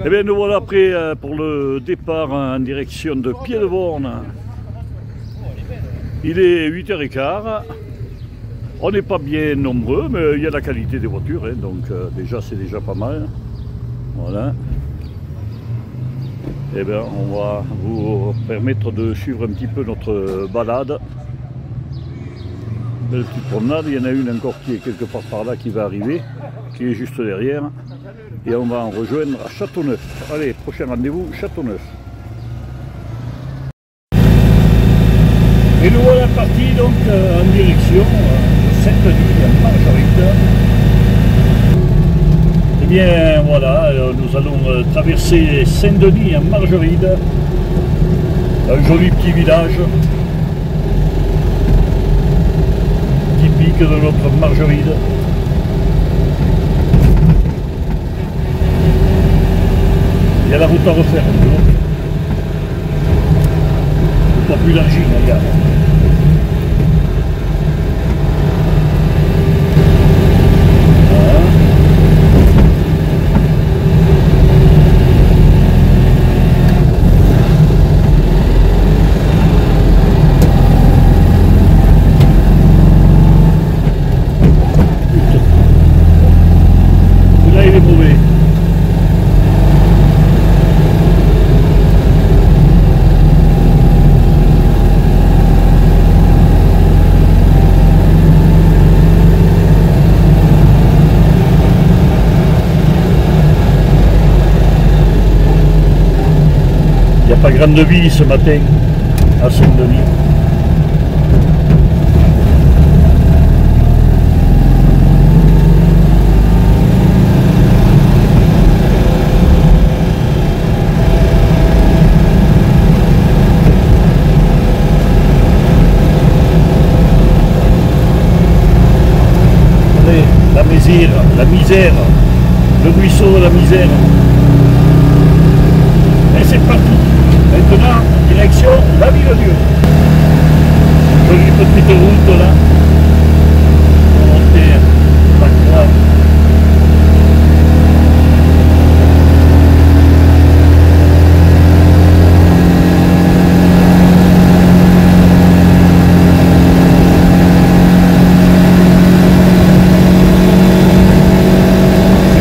Eh bien nous voilà prêts pour le départ en direction de Pied-de-Born. Il est 8h15. On n'est pas bien nombreux, mais il y a la qualité des voitures, hein, donc déjà c'est déjà pas mal. Voilà. Eh bien on va vous permettre de suivre un petit peu notre balade. Belle petite promenade, il y en a une encore qui est quelque part par là qui va arriver, qui est juste derrière. Et on va en rejoindre à Châteauneuf. Allez, prochain rendez-vous, Châteauneuf. Et nous voilà partis donc en direction de Saint-Denis, en Margeride. Eh bien voilà, nous allons traverser Saint-Denis en Margeride. Un joli petit village. Typique de notre Margeride. Il y a la route à refaire, pas plus élargie, regarde. Là, il est mauvais. Il n'y a pas grande vie ce matin à Saint-Denis. Allez, la misère, le ruisseau de la misère. Et c'est parti. Maintenant, direction la Ville-Dieu. Jolie petite route là. Pour monter la croix.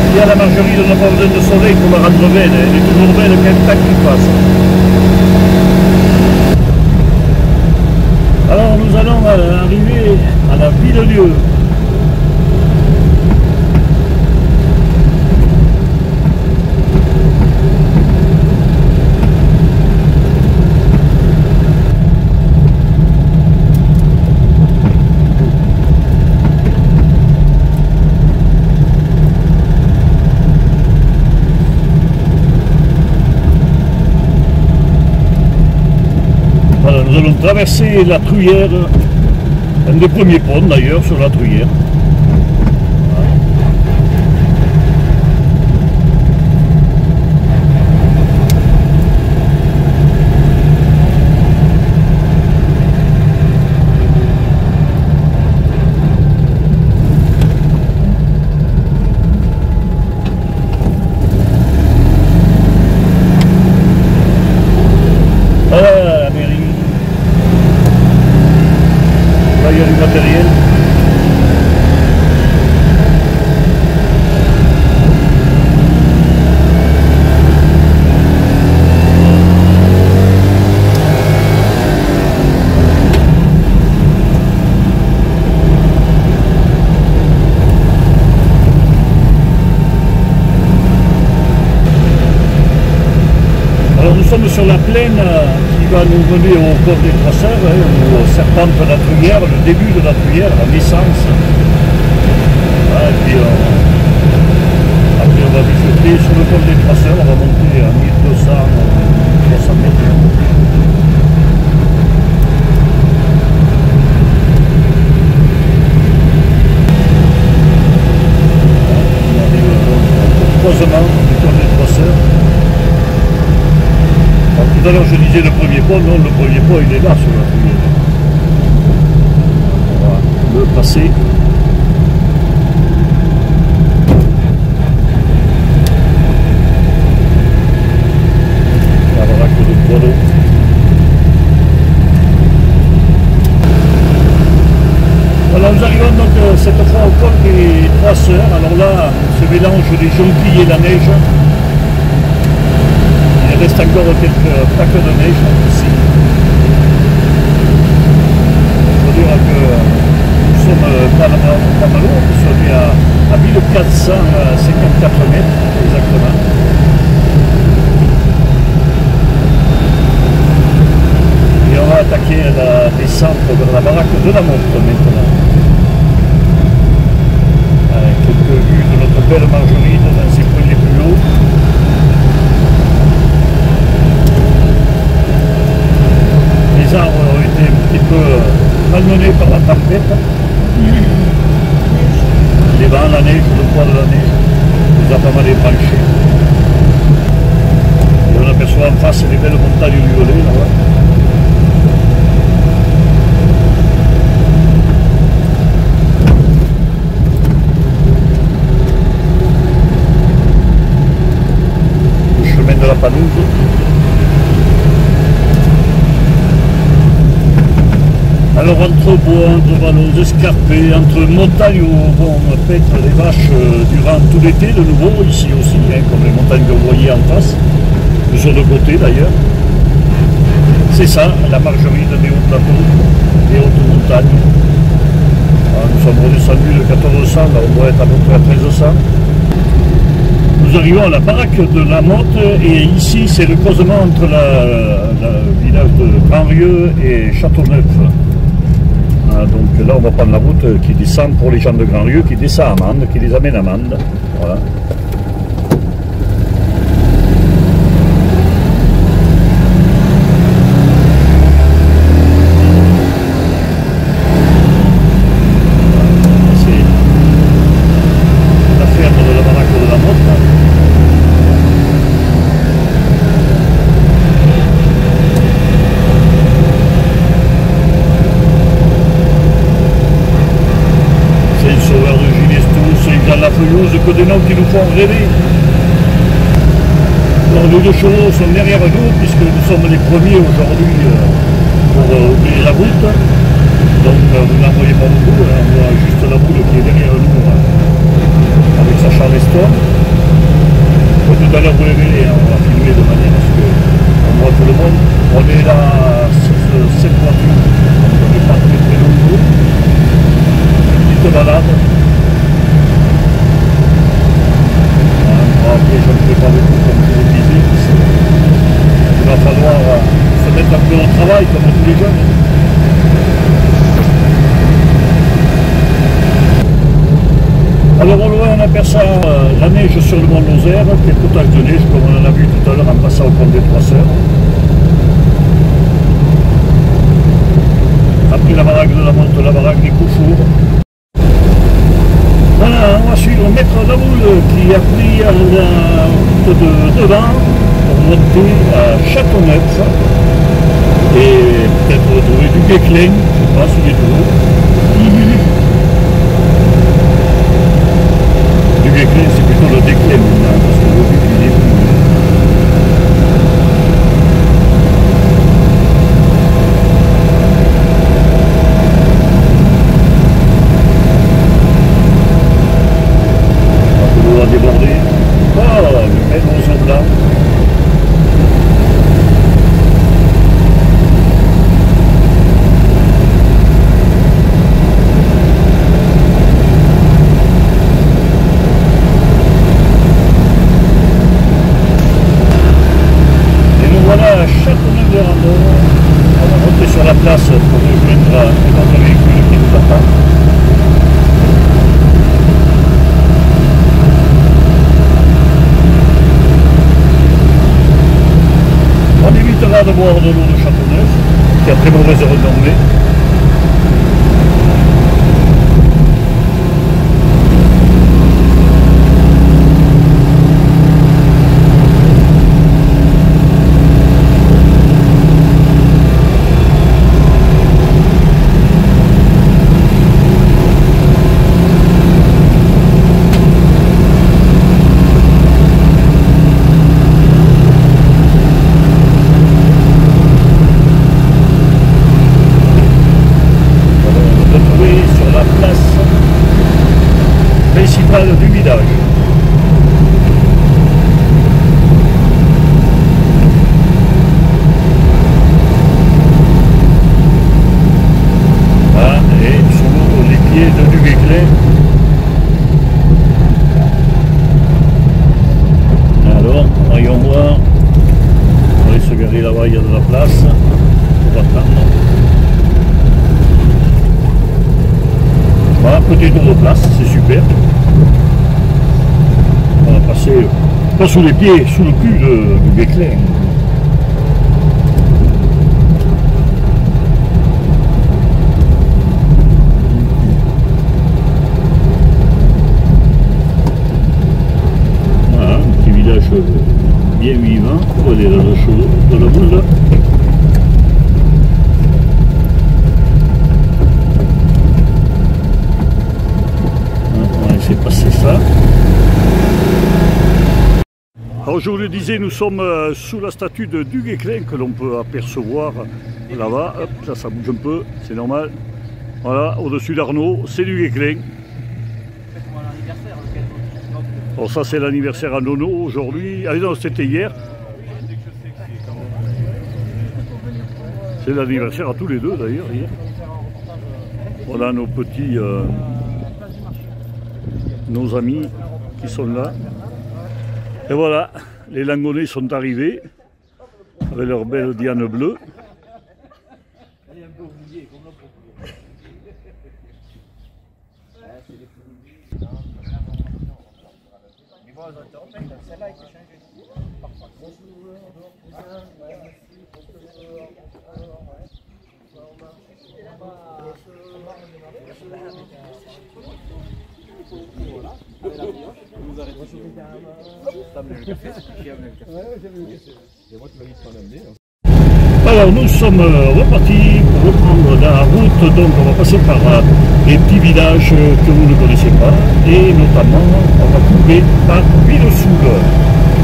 Il y a la Margeride, on n'a pas besoin de soleil pour la rendre belle. Elle est toujours belle quand un temps qui passe. Alors nous allons arriver à la Ville-Dieu. Nous allons traverser la Truyère, un des premiers ponts d'ailleurs sur la Truyère. Il y a du matériel. Alors nous sommes sur la plaine qui va nous mener au port des Croisseurs, au serpent de la Truyère, le début de la Truyère, la naissance. Voilà, et puis après on va bifurquer sur le port des Croisseurs, on va monter à 1200-300 mètres. On arrive au croisement du port des Croisseurs. Alors, tout à l'heure je disais le premier pont, non, le premier pont il est là sur la Truyère. On va le passer. 3 sœurs. Alors là, ce mélange des jonquilles et la neige. Il reste encore quelques plaques de neige ici. Il faut dire que nous sommes pas mal hauts, nous sommes à 1454 mètres exactement. Et on va attaquer la descente vers la baraque de la montre maintenant. Avec quelques vues de notre belle Margeride dans ses points les plus hauts. Les arbres ont été un petit peu malmenés par la tempête. Les vents, la neige, le poids de la neige nous a pas mal ébranchés. Et on aperçoit en face les belles montagnes du Velay là-bas. Le chemin de la Panouse. Alors entre bois, entre vallons escarpés, entre montagnes où vont paître les vaches durant tout l'été de nouveau, ici aussi, hein, comme les montagnes que vous voyez en face, ou sur le côté d'ailleurs. C'est ça, la Margeride des hauts plateaux, des hautes montagnes. Alors, nous sommes redescendus de 1400, là on doit être à peu près à 1300. Nous arrivons à la baraque de la Motte et ici c'est le croisement entre le village de Grandrieux et Châteauneuf. Donc là on va prendre la route qui descend pour les gens de Grandrieux, qui descend à Mende, qui les amène à Mende. Voilà. C'est la ferme de la baraque de la Motte. Sauveur de Ginestou, Saint-Jean-la-Feuilleuse, que des noms qui nous font rêver. Alors, les deux chevaux sont derrière nous, puisque nous sommes les premiers aujourd'hui pour ouvrir la route. Donc vous n'en voyez pas beaucoup, hein, on voit juste la boule qui est derrière nous avec sa Charleston. Tout à l'heure vous les verrez, on va filmer de manière à ce qu'on voit tout le monde. On est là, 7 voitures, on n'est pas très très nombreux. Petite balade. Après, je ne fais pas beaucoup comme je vous disais. Il va falloir se mettre un peu au travail comme tous les jeunes. Alors au loin on aperçoit la neige sur le mont Lozère, quelques taches de neige comme on en a vu tout à l'heure en passant au pont des 3 Sœurs. Après la baraque de la Motte, la baraque des Coufours. Voilà, on va suivre Maître Laboule qui a pris la route de devant pour monter à Châteauneuf et peut-être retrouver du Guesclin, je ne sais pas, sous les tours. Du Guesclin, c'est plutôt le déclin maintenant, parce que le Guesclin est plus. Débordé. Oh, le bel oiseau blanc. Et nous voilà à Châteauneuf-de-Randon. On va monter sur la place pour rejoindre notre véhicule qui nous attend. On évitera de boire de l'eau de Châteauneuf, qui a très mauvaise renommée. Voyons voir. On va aller se garer là-bas, il y a de la place. On va attendre. Voilà, petit tour de place, c'est super. On va passer, pas sous les pieds, sous le cul du Béclin. Voilà, un petit village bien vivant. On va aller dans le chaud de la boule. On va laisser passer ça. Alors je vous le disais, nous sommes sous la statue de Duguesclin que l'on peut apercevoir là-bas. Hop, ça bouge un peu, c'est normal. Voilà, au-dessus d'Arnaud, c'est Duguesclin. Alors ça c'est l'anniversaire à Nono aujourd'hui. Ah non, c'était hier. C'est l'anniversaire à tous les deux d'ailleurs hier. Voilà nos petits, nos amis qui sont là. Et voilà, les Langonais sont arrivés avec leur belle diane bleue. Alors nous sommes repartis pour reprendre la route, donc on va passer par les petits villages que vous ne connaissez pas, et notamment on va couper par Villesoul.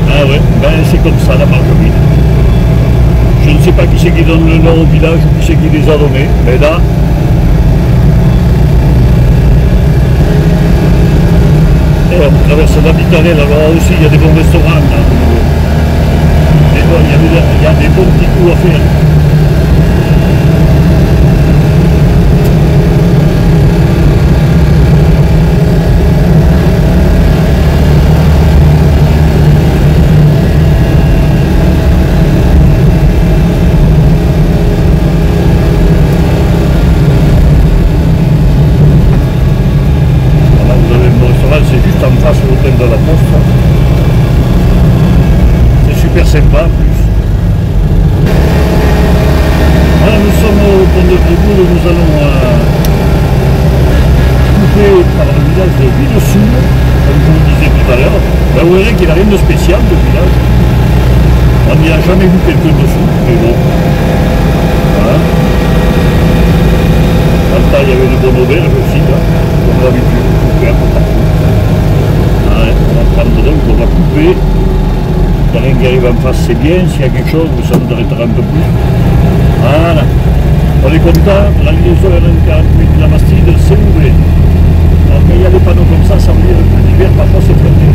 Ah ouais, ben c'est comme ça la margarine. Je ne sais pas qui c'est qui donne le nom au village ou qui c'est qui les a donnés, mais là. Et on traverse la Vitanelle, alors aussi il y a des bons restaurants. Là. Il y a des bons petits coups à faire. Voilà, vous avez le restaurant, c'est juste en face de l'hôtel de la Poste. C'est super sympa en plus. Voilà, nous sommes au pont de Bréboul, nous allons couper par le village de Villesoul, comme je vous le disais tout à l'heure. Ben, vous verrez qu'il n'a rien de spécial le village. On n'y a jamais vu quelqu'un dessous, mais bon. Voilà. Là, il y avait de bonnes auberges aussi, là, comme d'habitude, couper un peu partout. Ouais, on va prendre donc, on va couper. Il n'y a rien qui arrive en face, c'est bien. S'il y a quelque chose, ça nous arrêtera un peu plus. Voilà. On est content, la liaison RN48 de la Bastide, c'est ouvert. Alors quand il y a des panneaux comme ça veut dire que l'hiver, parfois c'est fermé.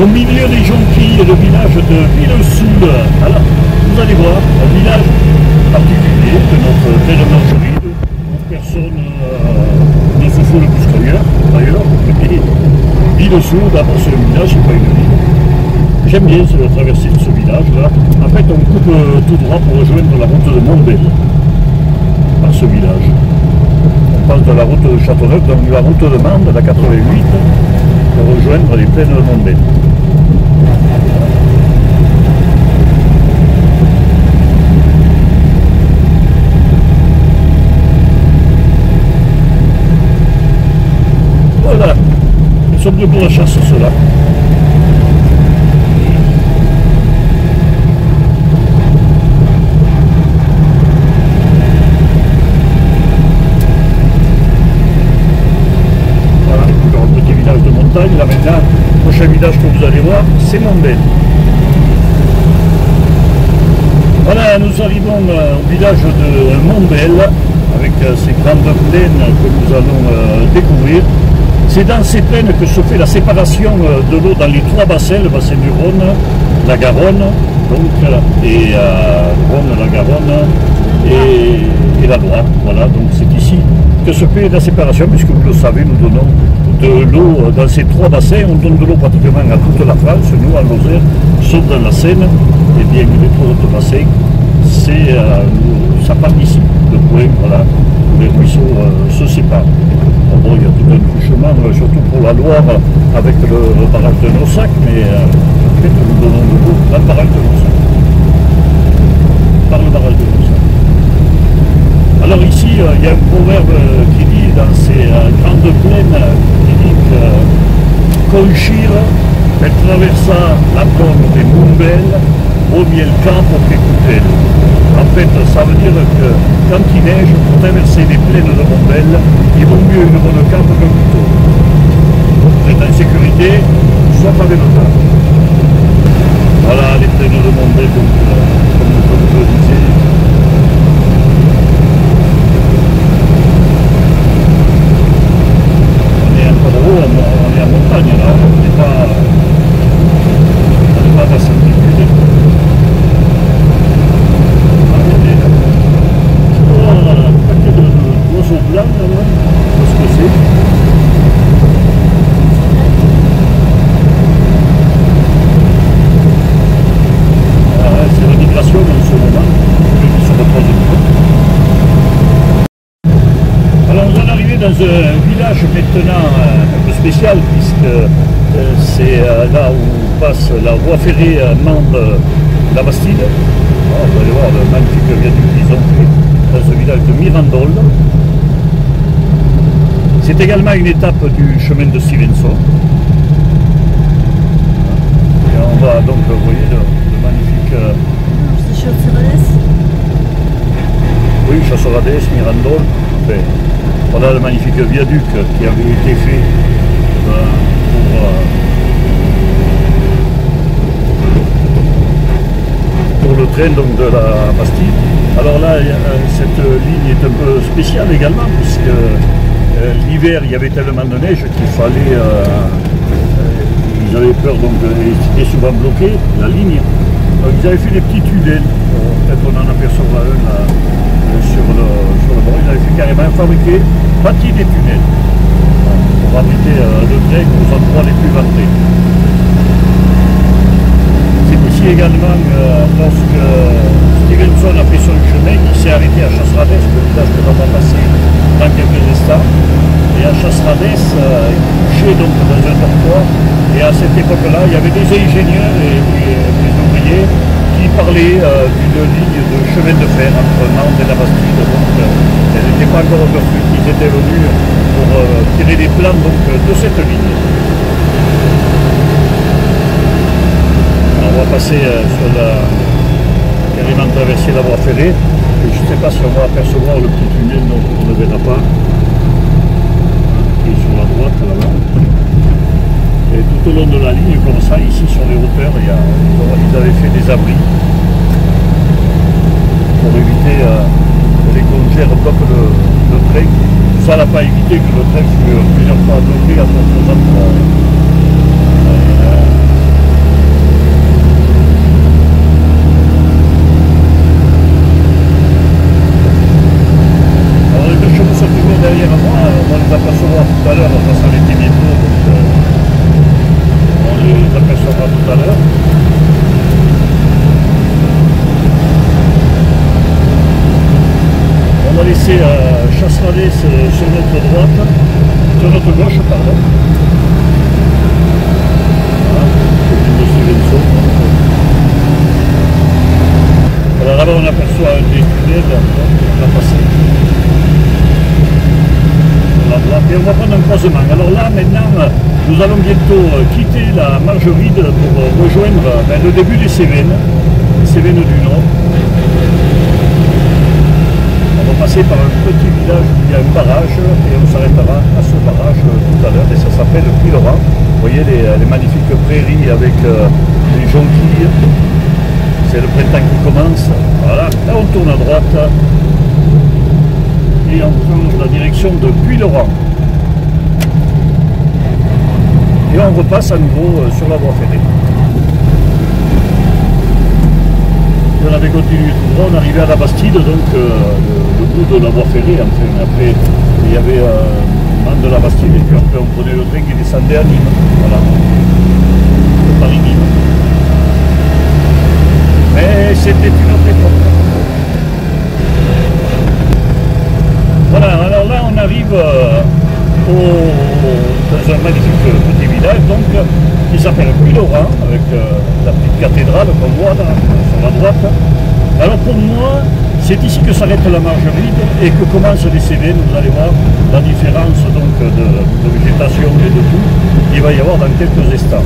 Au milieu des jonquilles, le village de Villesoul. Alors, vous allez voir, un village particulier de notre belle Margeride, où personne ne se fout le plus qu'ailleurs, d'ailleurs. Villesoul, d'abord c'est un village, c'est pas une ville. J'aime bien la traversée de ce village-là. En fait, on coupe tout droit pour rejoindre la route de Montbel, par ce village. On passe de la route de Châteauneuf, donc la route de Mende, la 88, pour rejoindre les plaines de Montbel. Voilà, ils sont venus pour la chasse ceux-là. Voilà, encore un petit village de montagne. Là maintenant, le prochain village que vous allez voir, c'est Montbel. Voilà, nous arrivons au village de Montbel, avec ces grandes plaines que nous allons découvrir. C'est dans ces plaines que se fait la séparation de l'eau dans les trois bassins, le bassin du Rhône, la Garonne, donc, et Rhône, la Garonne et la Loire. Voilà, donc c'est ici que se fait la séparation, puisque vous le savez, nous donnons de l'eau dans ces trois bassins, on donne de l'eau pratiquement à toute la France, nous en Lozère, sauf dans la Seine, et bien les trois autres bassins, ça part d'ici, le point, voilà, où les ruisseaux se séparent. Bon, il y a tout un truchement, surtout pour la Loire, avec le barrage de Nossac, mais en fait, nous donnons de l'eau dans le barrage de Nossac. Par le barrage de Nossac. Alors ici, il y a un proverbe qui dit, dans ces grandes plaines, qui dit que Conchir, elle traversa la plaine de Mumbel, au miel campo che Coutel. En fait, ça veut dire que quand il neige, pour traverser les plaines de Mumbel, il vaut mieux une bonne campe qu'un couteau. Vous êtes en sécurité, sauf avec le temps. Voilà les plaines de Mumbel, donc, comme je le disais. On est en montagne là, on n'est pas à la altitude. Oh, un paquet d'oiseaux blancs là, je sais pas ce que c'est. C'est la migration en ce moment, qui se repose un peu. Alors nous allons arriver dans un village maintenant un peu spécial, puisque c'est là où passe la voie ferrée Mende-la Bastide. Oh, vous allez voir le magnifique viaduc qu'ils ont fait dans ce village de Mirandol. C'est également une étape du chemin de Stevenson. Et on va donc, vous voyez, le magnifique... C'est Chasserades. Oui, Chasserades, Mirandol. Enfin, voilà le magnifique viaduc qui avait été fait pour le train donc, de la Bastille. Alors là, cette ligne est un peu spéciale également, puisque l'hiver, il y avait tellement de neige qu'il fallait... ils avaient peur, donc c'était souvent bloqué, la ligne. Donc ils avaient fait des petits tunnels, peut-être on en apercevra un sur le bord. Ils avaient fait carrément fabriquer, bâti des tunnels pour arrêter le train aux endroits les plus vantés. C'est ici également lorsque Stevenson a fait son chemin, il s'est arrêté à Chasserades, le village que l'on va passer dans quelques instants. Et à Chasserades, il couchait donc dans un dortoir. Et à cette époque-là, il y avait des ingénieurs et des ouvriers qui parlaient d'une ligne de chemin de fer entre Mende et la Bastide. Donc, elle n'était pas encore construite, ils étaient venus pour tirer les plans donc, de cette ligne. Alors, on va passer sur carrément traverser la voie ferrée. Et je ne sais pas si on va apercevoir le petit tunnel, donc on ne verra pas. Qui est sur la droite là-bas. Et tout au long de la ligne, comme ça, ici sur les hauteurs, ils avaient fait des abris pour éviter que les congères bloquent le train. Ça n'a pas évité que le train fût plusieurs fois bloqué à d'autres endroits. Alors les deux chevaux sont toujours derrière moi, on va les apercevoir tout à l'heure, ça s'arrêtait bientôt. On les apercevra tout à l'heure. On va laisser Chasserades sur notre droite, sur notre gauche, pardon. Voilà, c'est de Stevenson. Alors là-bas on aperçoit un des tunnels, on va passer. Et on va prendre un croisement. Alors là, maintenant, nous allons bientôt quitter la Margeride pour rejoindre le début des Cévennes du Nord. On va passer par un petit village où il y a un barrage et on s'arrêtera à ce barrage tout à l'heure et ça s'appelle Puylaurens. Vous voyez les magnifiques prairies avec les jonquilles. C'est le printemps qui commence. Voilà, là on tourne à droite et on prend la direction de Puylaurens. et on repasse à nouveau sur la voie ferrée. Et on avait continué tout droit, on arrivait à la Bastide, donc le bout de la voie ferrée. Enfin, après, il y avait Man de la Bastide, et puis après on prenait le train qui descendait à Nîmes. Voilà. De Paris-Nîmes. Mais c'était une autre époque. Voilà, alors là on arrive dans un magnifique petit village donc, qui s'appelle Puylaurens, avec la petite cathédrale qu'on voit là, sur la droite. Alors pour moi, c'est ici que s'arrête la Margeride et que commencent les Cévennes. Vous allez voir la différence donc, de végétation et de tout qu'il va y avoir dans quelques instants.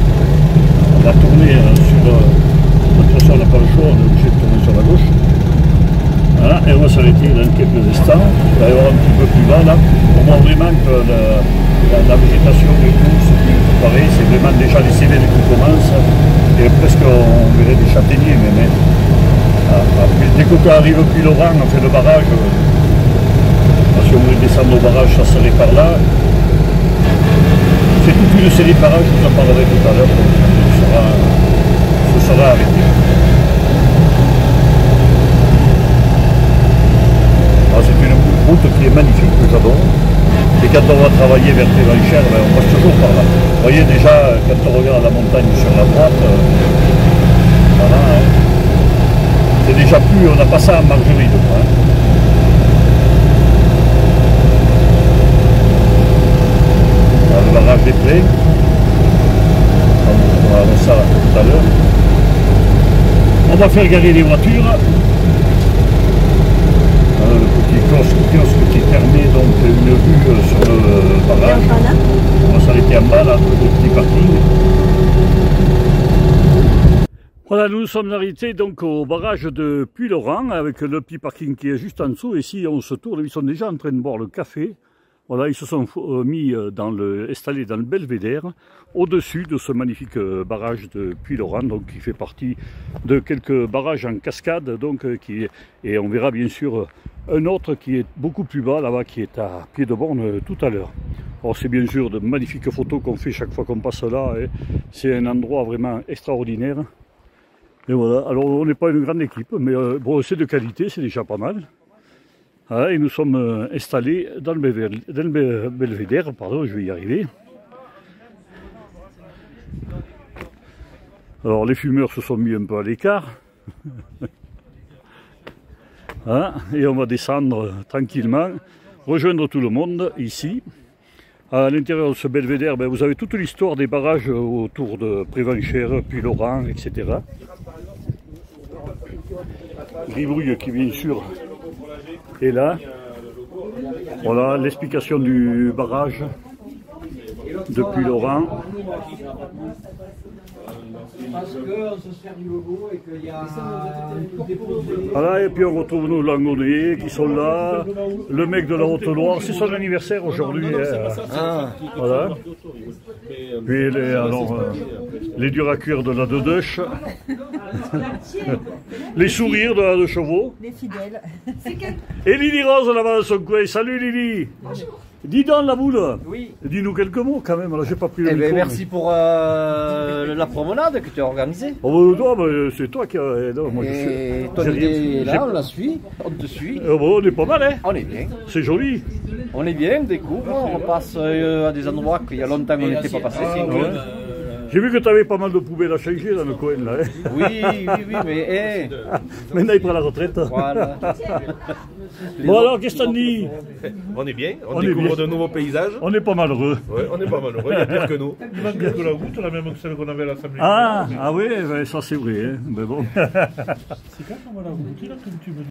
On va tourner sur... de toute façon on n'a pas le choix, on est obligé de tourner sur la gauche. Voilà, et on va s'arrêter dans quelques instants. Il va y avoir un petit peu plus bas là. On voit vraiment que la végétation et tout, c'est pareil, c'est vraiment déjà les Cévennes qui commencent. Et presque on verrait des châtaigniers même. Après, dès qu'on arrive au Puylaurens, on fait le barrage. Si on voulait descendre au barrage, ça serait par là. C'est toute une série de barrages, je vous en parlerai tout à l'heure, donc ce sera arrêté. C'est une route qui est magnifique, que j'adore. Et quand on va travailler vers Pévenchères, on passe toujours par là. Vous voyez déjà, quand on regarde la montagne sur la droite, voilà, hein, c'est déjà plus, on n'a pas ça à Margeride. Hein. Le barrage est plein. On va voir ça tout à l'heure. On va faire garer les voitures. Le petit kiosque qui permet donc une vue sur le barrage. On va s'arrêter en bas là, le petit parking. Voilà, nous sommes arrêtés donc au barrage de Puylaurens avec le petit parking qui est juste en dessous. Et si on se tourne, ils sont déjà en train de boire le café. Voilà, ils se sont installés dans le belvédère au-dessus de ce magnifique barrage de Puylaurens, donc qui fait partie de quelques barrages en cascade, donc et on verra bien sûr un autre qui est beaucoup plus bas là-bas, qui est à pied de borne tout à l'heure. Alors c'est bien sûr de magnifiques photos qu'on fait chaque fois qu'on passe là, et c'est un endroit vraiment extraordinaire. Et voilà, alors on n'est pas une grande équipe, mais bon, c'est de qualité, c'est déjà pas mal. Voilà, et nous sommes installés dans le belvédère, pardon, je vais y arriver. Alors les fumeurs se sont mis un peu à l'écart. Voilà, et on va descendre tranquillement, rejoindre tout le monde ici. À l'intérieur de ce belvédère, vous avez toute l'histoire des barrages autour de Pévenchères, Puylaurens, etc. Gribouille qui bien sûr est là. Voilà l'explication du barrage de Puylaurens. Voilà, et puis on retrouve nos Langonniers qui sont là, le mec de la Haute-Loire, c'est son anniversaire aujourd'hui. Voilà. Puis les durs à cuire de la Dedeuche, les sourires de la de Chevaux. Les fidèles. Et Lily Rose là-bas dans son coin. Salut Lily. Bonjour. Dis donc la boule. Oui. Dis-nous quelques mots quand même, là j'ai pas pris le micro. Merci pour la promenade que tu as organisée. Oh, c'est toi qui as... Non, moi, et ton idée est là, on la suit, on te suit. Bon, on est pas mal, hein. On est bien. C'est joli. On est bien, on découvre, on passe à des endroits qu'il y a longtemps on n'était pas passé. J'ai vu que tu avais pas mal de poubelles à changer dans le coin là. Hein. Oui, mais... Maintenant il prend la retraite. Voilà. Bon alors, qu'est-ce que t'en dis? On est bien, on découvre de nouveaux paysages. On n'est pas malheureux. Ouais, on n'est pas malheureux, il y a pire que nous. Il manque de la route, la même que celle qu'on avait à l'Assemblée. Ah oui, ça c'est vrai, hein. Mais bon. C'est quand on va la route, là, comme tu me dis.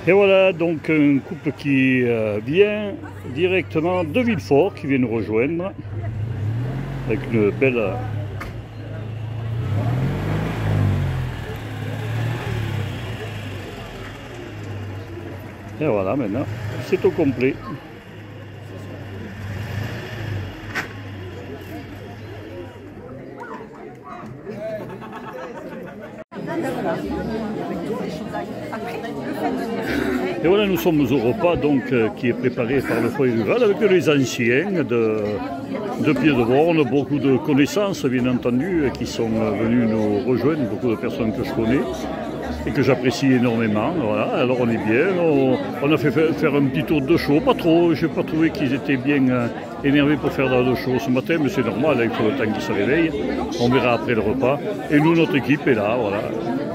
Et voilà donc un couple qui vient directement de Villefort, qui vient nous rejoindre avec une belle... Et voilà, maintenant c'est au complet. Et voilà, nous sommes au repas donc, qui est préparé par le foyer rural avec les anciens de Pied-de-Borne, beaucoup de connaissances bien entendu qui sont venus nous rejoindre, beaucoup de personnes que je connais et que j'apprécie énormément. Voilà. Alors on est bien, on a fait faire un petit tour de show, pas trop, je n'ai pas trouvé qu'ils étaient bien énervés pour faire de show ce matin, mais c'est normal, il faut le temps qu'ils se réveillent, on verra après le repas. Et nous, notre équipe est là, voilà,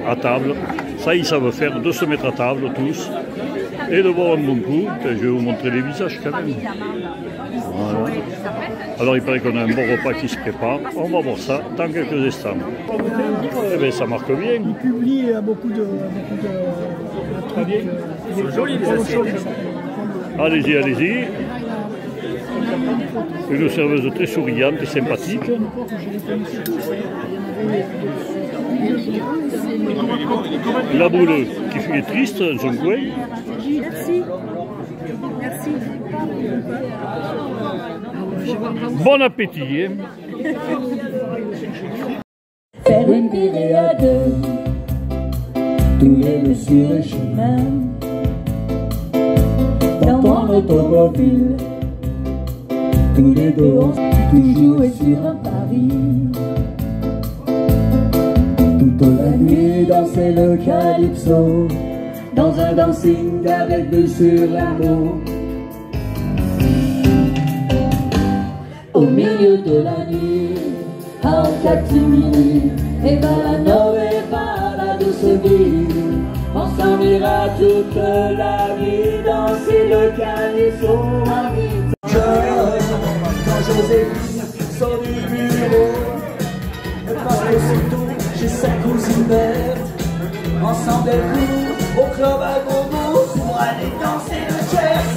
à table, ça ils savent faire, de se mettre à table tous, et de boire un bon coup. Je vais vous montrer les visages quand même. Voilà. Alors il paraît qu'on a un bon repas qui se prépare, on va voir ça dans quelques instants. Eh bien ça marque bien. Il publie beaucoup de trucs. C'est joli les assiettes. Allez-y, allez-y. Une serveuse très souriante et sympathique. La boule qui est triste dans son coin. Merci. Merci. Bon appétit. Hein. Faire une virée à deux, tous les deux sur le chemin, dans ton automobile, tous les deux on toujours est sur un pari. Toute la nuit danser le calypso, dans un dancing avec dessus l'amour. Au milieu de la nuit, en catimini, et balano et la douce vie, on s'en ira toute la vie danser le calypso. Quand Joséphine sort du bureau, parce que surtout j'ai sa cousine mère, ensemble elles courent au club à gogo pour aller danser le jazz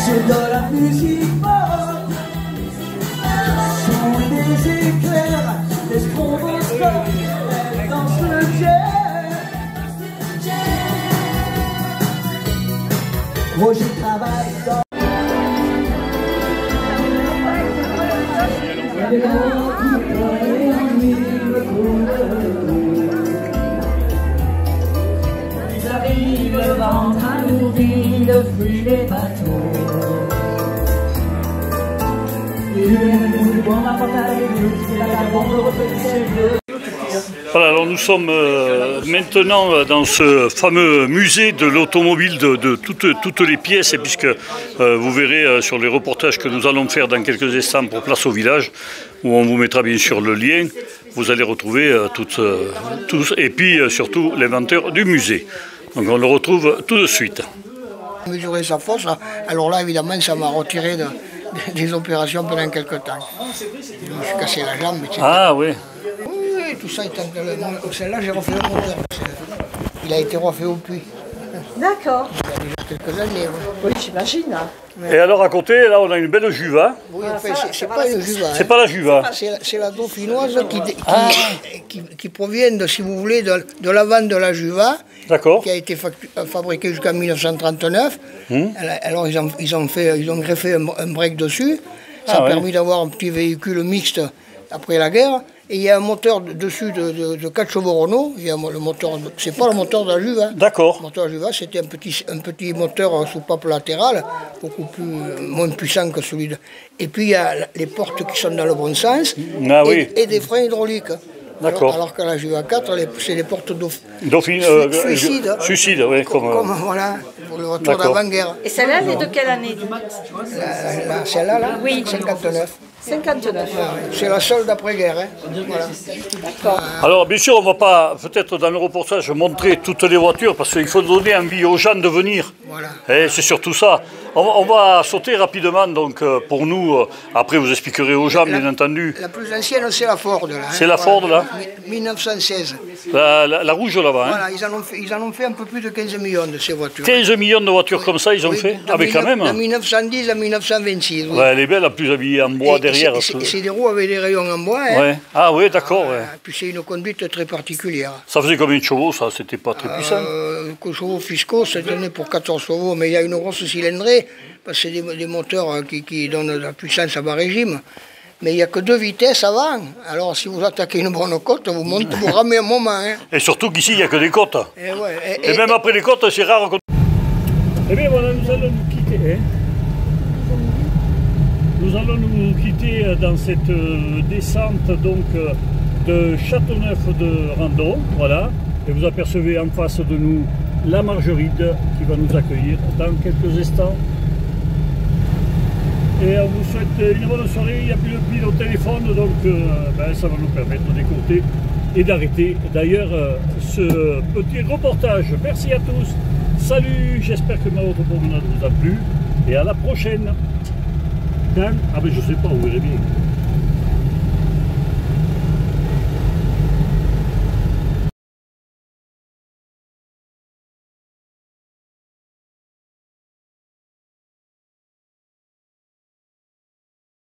sur de la musique forte. Sous des éclairs, des stroboscopes, elles dansent le jazz. Moi j'y travaille dans ils arrivent, le ventre à nourrir, le fruit des bateaux. Voilà, alors nous sommes maintenant dans ce fameux musée de l'automobile de toutes les pièces, puisque vous verrez sur les reportages que nous allons faire dans quelques instants pour Place au Village, où on vous mettra bien sûr le lien, vous allez retrouver tous, et puis surtout l'inventeur du musée. Donc on le retrouve tout de suite. Mesurer sa force, alors là évidemment ça m'a retiré des opérations pendant quelques temps. Je me suis cassé la jambe. Ah oui. Oui, tout ça est en... Celle-là j'ai refait le moteur. Il a été refait au puits. D'accord. Il y a déjà quelques années. Oui, j'imagine. Et alors à côté, là on a une belle Juva. Oui, enfin, c'est pas une Juva. C'est pas la Juva. C'est la dauphinoise qui provient, si vous voulez, de la vente de la Juva. D'accord. Qui a été fabriquée jusqu'en 1939. Alors ils ont greffé un break dessus. Ça a permis d'avoir un petit véhicule mixte après la guerre. Et il y a un moteur dessus de 4 chevaux Renault. Il y a le moteur, c'est pas le moteur de la Juva. D'accord. Le moteur de la Juva, c'était un petit moteur soupape latérale, beaucoup moins puissant que celui de... Et puis il y a les portes qui sont dans le bon sens, et des freins hydrauliques. D'accord. Alors que la Juva 4, c'est les portes suicide. Suicide, oui. Comme voilà, pour le retour d'avant-guerre. Et celle-là, elle est de quelle année? Celle-là, là, oui. 59. 59. C'est la seule d'après-guerre. Hein. Voilà. D'accord. Alors, bien sûr, on ne va pas, peut-être dans le reportage, montrer toutes les voitures, parce qu'il faut donner envie aux gens de venir. Voilà. Et c'est surtout ça. On va sauter rapidement, donc, pour nous. Après, vous expliquerez aux gens, bien entendu. La plus ancienne, c'est la Ford. Là, hein. C'est la Ford, là 1916. La rouge, là-bas. Hein. Voilà, ils en ont fait un peu plus de 15 millions de ces voitures. 15 millions de voitures comme ça, ils ont fait avec quand même. De 1910 à 1926. Oui. Ouais, elle est belle, en plus habillée en bois derrière. C'est des roues avec des rayons en bois. Hein. Ouais. Ah oui, d'accord. Ouais. Puis c'est une conduite très particulière. Ça faisait combien de chevaux, ça? C'était pas très puissant. Les chevaux fiscaux, ça donnait pour 14 chevaux, mais il y a une grosse cylindrée, parce que c'est des moteurs qui donnent de la puissance à bas régime. Mais il n'y a que 2 vitesses avant. Alors si vous attaquez une bonne côte, vous montez, vous ramez un moment. Hein. Et surtout qu'ici, il n'y a que des côtes. Et même après les côtes, c'est rare qu'on... Eh bien voilà, nous allons nous quitter. Hein. Nous allons nous quitter dans cette descente donc, de Châteauneuf de Randon. Voilà. Et vous apercevez en face de nous la Margeride qui va nous accueillir dans quelques instants. Et on vous souhaite une bonne soirée, il n'y a plus de pile au téléphone, donc ça va nous permettre d'écouter et d'arrêter d'ailleurs ce petit reportage. Merci à tous, salut, j'espère que ma autre promenade vous a plu, et à la prochaine. Ah ben je sais pas, vous verrez bien.